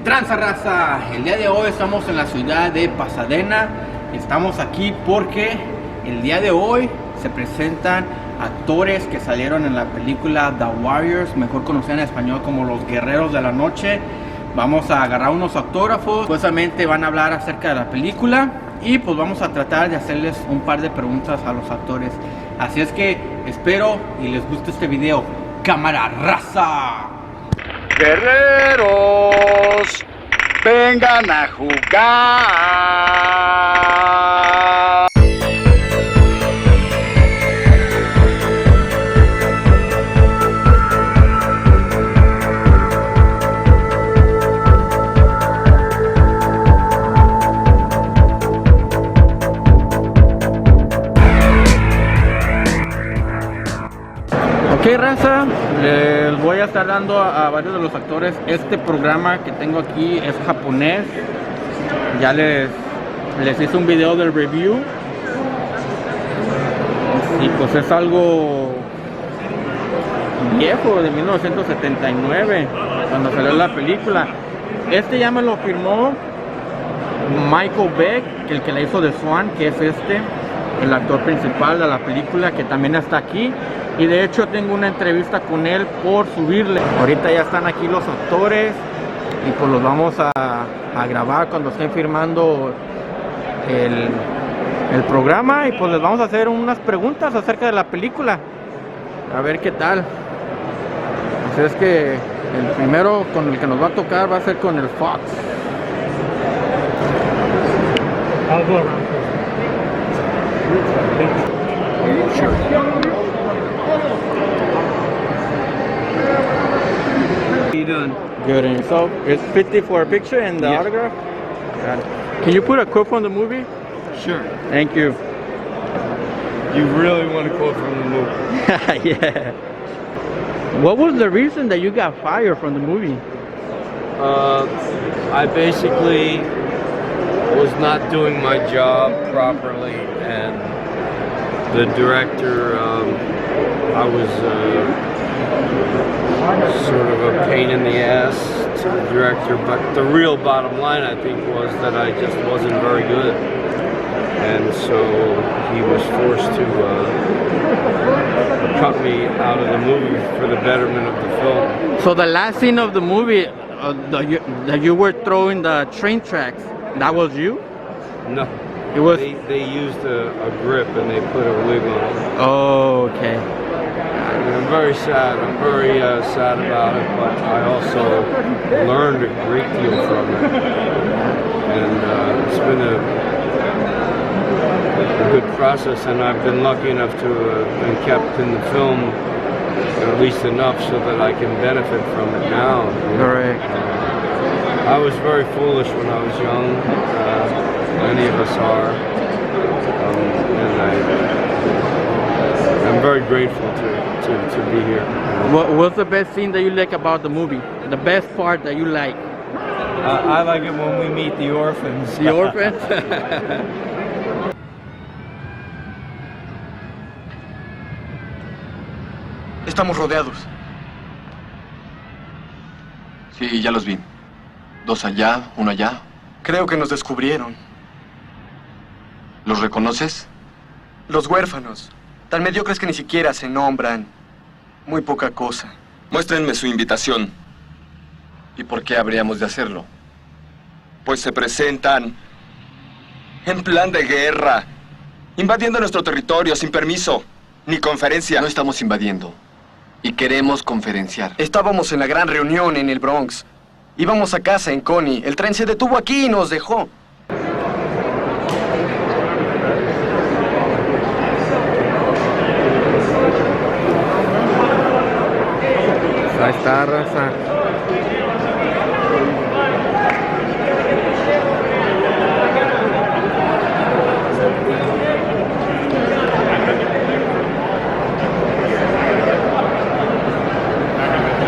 tranza, raza? El día de hoy estamos en la ciudad de Pasadena. Estamos aquí porque el día de hoy se presentan actores que salieron en la película The Warriors, mejor conocida en español como Los Guerreros de la Noche. Vamos a agarrar unos autógrafos, supuestamente van a hablar acerca de la película y pues vamos a tratar de hacerles un par de preguntas a los actores. Así es que espero y les guste este video. ¡Cámara, raza! Guerreros, vengan a jugar. Ok, raza, les voy a estar dando a varios de los actores. Este programa que tengo aquí es japonés. Ya les hice un video del review y pues es algo viejo, de 1979, cuando salió la película. Este ya me lo firmó Michael Beck, el que la hizo de Swan, que es el actor principal de la película, que también está aquí. Y de hecho tengo una entrevista con él por subirle. Ahorita ya están aquí los actores y pues los vamos a grabar cuando estén firmando el programa. Y pues les vamos a hacer unas preguntas acerca de la película, a ver qué tal. Así es que el primero con el que nos va a tocar va a ser con el Fox. How you doing? Good, and so it's 50 for a picture and the autograph? Got it. Can you put a quote from the movie? Sure. Thank you. You really want to quote from the movie? Yeah. What was the reason that you got fired from the movie? I basically was not doing my job properly, and the director, I was sort of a pain in the ass to the director, but the real bottom line, I think, was that I just wasn't very good, and so he was forced to cut me out of the movie for the betterment of the film. So the last scene of the movie, that you were throwing the train tracks, that was you? No. It was. They used a grip and they put a wig on it. Oh, okay. And I'm very sad. I'm very sad about it, but I also learned a great deal from it. And it's been a good process, and I've been lucky enough to have been kept in the film at least enough so that I can benefit from it now. Correct. I was very foolish when I was young. Many of us are, and I'm very grateful to be here. What's the best scene that you like about the movie? The best part that you like? I like it when we meet the orphans. The orphans? Estamos rodeados. Sí, ya los vi. 2 allá, 1 allá. Creo que nos descubrieron. ¿Los reconoces? Los huérfanos. Tan mediocres que ni siquiera se nombran. Muy poca cosa. Muéstrenme su invitación. ¿Y por qué habríamos de hacerlo? Pues se presentan en plan de guerra, invadiendo nuestro territorio sin permiso ni conferencia. No estamos invadiendo y queremos conferenciar. Estábamos en la gran reunión en el Bronx. Íbamos a casa en Coney. El tren se detuvo aquí y nos dejó. Ahí está, raza.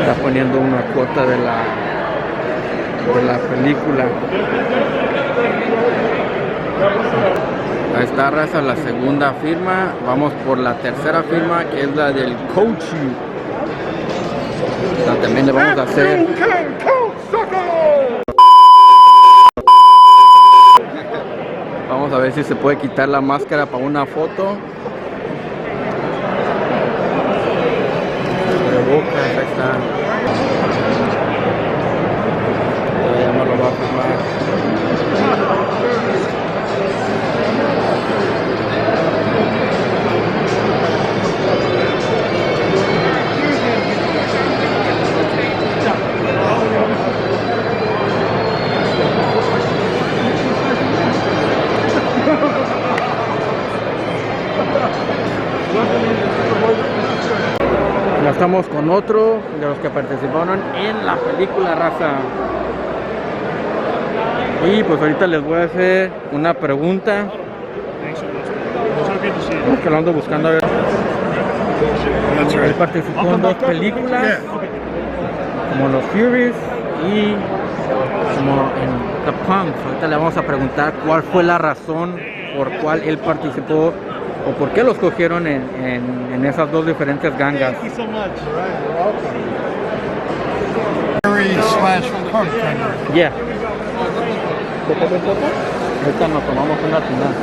Está poniendo una cuota de la película. Ahí está, raza, la segunda firma. Vamos por la tercera firma, que es la del coach. También le vamos a hacer ver si se puede quitar la máscara para una foto. Cubrebocas, ahí está. Todavía no lo va a firmar. Ya estamos con otro de los que participaron en la película, raza. Y pues ahorita les voy a hacer una pregunta. Es que lo ando buscando a ver. Él participó en 2 películas, como Los Furies y como en The Punks. Ahorita le vamos a preguntar cuál fue la razón por cual él participó o por qué los cogieron en esas 2 diferentes gangas. Thank you so much. /punk. Yeah. Ahorita nos tomamos una final.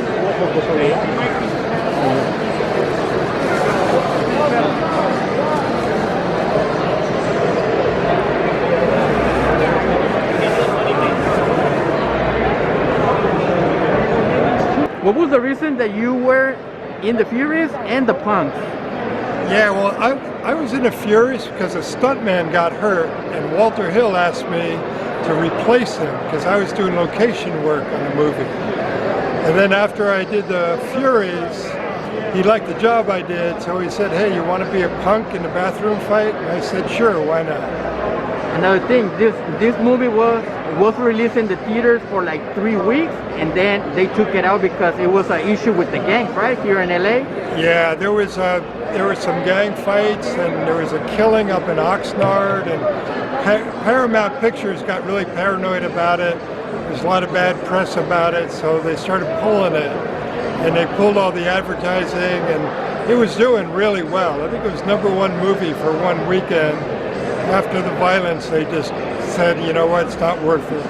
What was the reason that you were in the Furies and the Punks? Yeah, well, I was in the Furies because a stuntman got hurt, and Walter Hill asked me to replace him because I was doing location work on the movie. And then after I did the Furies, he liked the job I did, so he said, "Hey, you want to be a punk in the bathroom fight?" And I said, "Sure, why not?" Another thing, this movie was released in the theaters for like 3 weeks, and then they took it out because it was an issue with the gangs, right, here in LA? Yeah, there were some gang fights, and there was a killing up in Oxnard, and Paramount Pictures got really paranoid about it. There's a lot of bad press about it, so they started pulling it, and they pulled all the advertising, and it was doing really well. I think it was #1 movie for 1 weekend. After the violence, they just said, you know what, it's not worth it.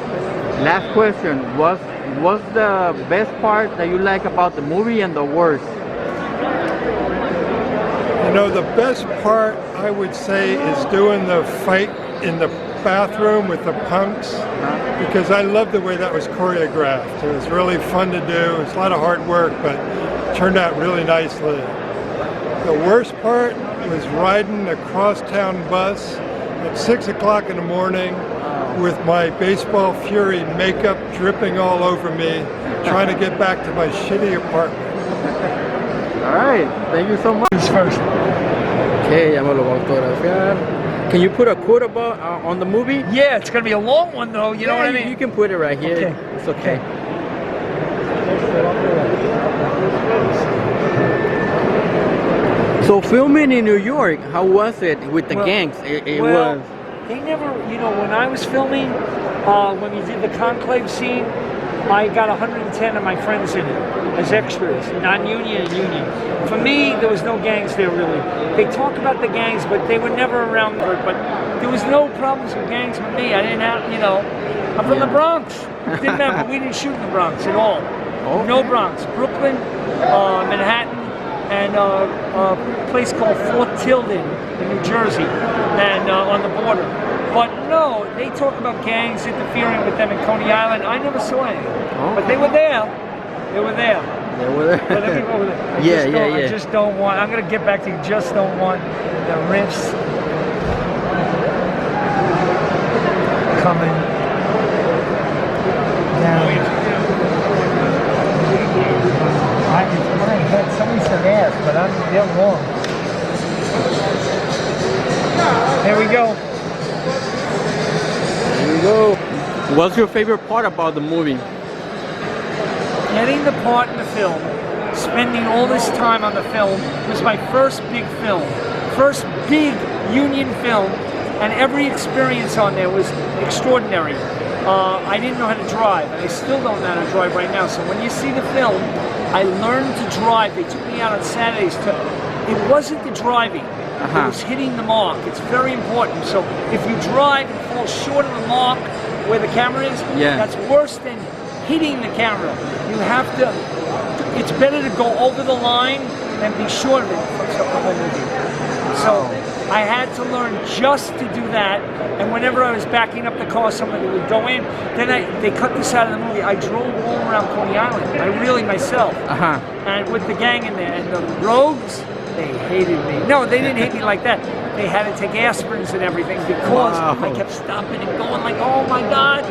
Last question, was the best part that you like about the movie and the worst? You know, the best part, I would say, is doing the fight in the bathroom with the punks, because I love the way that was choreographed. It was really fun to do. It was a lot of hard work, but it turned out really nicely. The worst part was riding the crosstown bus at 6 o'clock in the morning with my Baseball Fury makeup dripping all over me, trying to get back to my shitty apartment. All right, thank you so much. First. Okay, ya me lo voy a autografiar. Can you put a quote about on the movie? Yeah, it's gonna be a long one though, you know what I mean? You can put it right here. Okay. It's okay. So filming in New York, how was it with the gangs? It well, was. they never, you know, when I was filming, when we did the conclave scene, I got 110 of my friends in it as extras, non-union and union. For me, there was no gangs there really. They talk about the gangs, but they were never around. But there was no problems with gangs with me. I didn't have, you know, I'm from the Bronx. Didn't matter. We didn't shoot in the Bronx at all. Okay. No Bronx. Brooklyn, Manhattan, and a place called Fort Tilden in New Jersey, and on the border. But no, they talk about gangs interfering with them in Coney Island. I never saw any, but they were there. They were there. They were there. But let me go over there. I just don't want. I'm gonna get back to you. Just don't want the riffs coming down. It's my head. Somebody said ass, but they're wrong. There we go. There you go. What's your favorite part about the movie? Getting the part in the film, spending all this time on the film, was my first big film, first big union film, and every experience on there was extraordinary. I didn't know how to drive, and I still don't know how to drive right now. So when you see the film, I learned to drive. They took me out on Saturdays to. It wasn't the driving. It was hitting the mark. It's very important. So if you drive and fall short of the mark where the camera is, that's worse than hitting the camera. You have to it's better to go over the line than be short of it for the whole movie. So I had to learn just to do that, and whenever I was backing up the car, somebody would go in. Then they cut this out of the movie. I drove all around Coney Island. I really myself, and with the gang in there, and the rogues, they hated me. No, they didn't hate me like that. They had to take aspirins and everything because I kept stopping and going like, oh my God.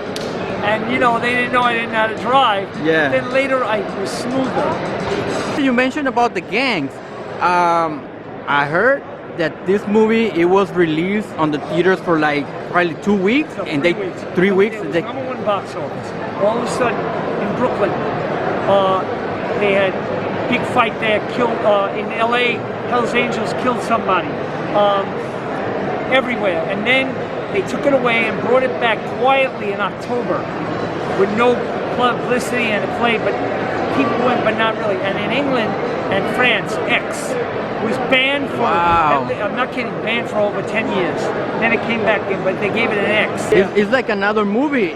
And you know, they didn't know I didn't know how to drive. Yeah. Then later I was smoother. You mentioned about the gangs. I heard that this movie, it was released on the theaters for like probably 2 weeks, So and 3 weeks. 3 weeks. It was They, number one box office. All of a sudden, in Brooklyn, they had big fight there. Killed in L.A. Hell's Angels killed somebody. Everywhere, and then they took it away and brought it back quietly in October, with no publicity and it played, but people went, but not really. And in England and France, X was banned for, I'm not kidding, banned for over 10 years. Then it came back in, but they gave it an X. it's like another movie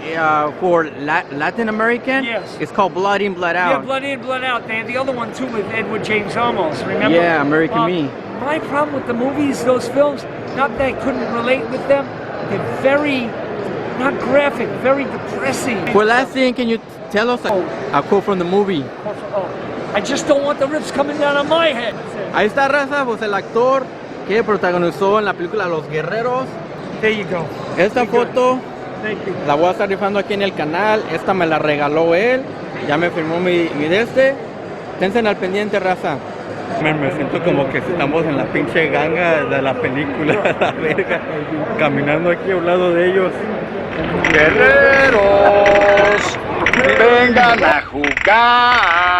for Latin American. Yes. It's called Blood In, Blood Out. Yeah, Blood In, Blood Out. They had the other one too with Edward James Olmos, remember? Yeah, American Me. My problem with the movies, those films, not that I couldn't relate with them, they're very, not graphic, very depressing. Well, last thing, can you tell us a quote from the movie? I just don't want the rips coming down on my head. Ahí está, raza, pues el actor que protagonizó en la película Los Guerreros. There you go. Esta foto Thank you. la voy a estar rifando aquí en el canal. Esta me la regaló él. Ya me firmó mi de este. Tense al pendiente, raza. Me siento como que estamos en la pinche ganga de la película, la verga. Caminando aquí a un lado de ellos. Guerreros, vengan a jugar.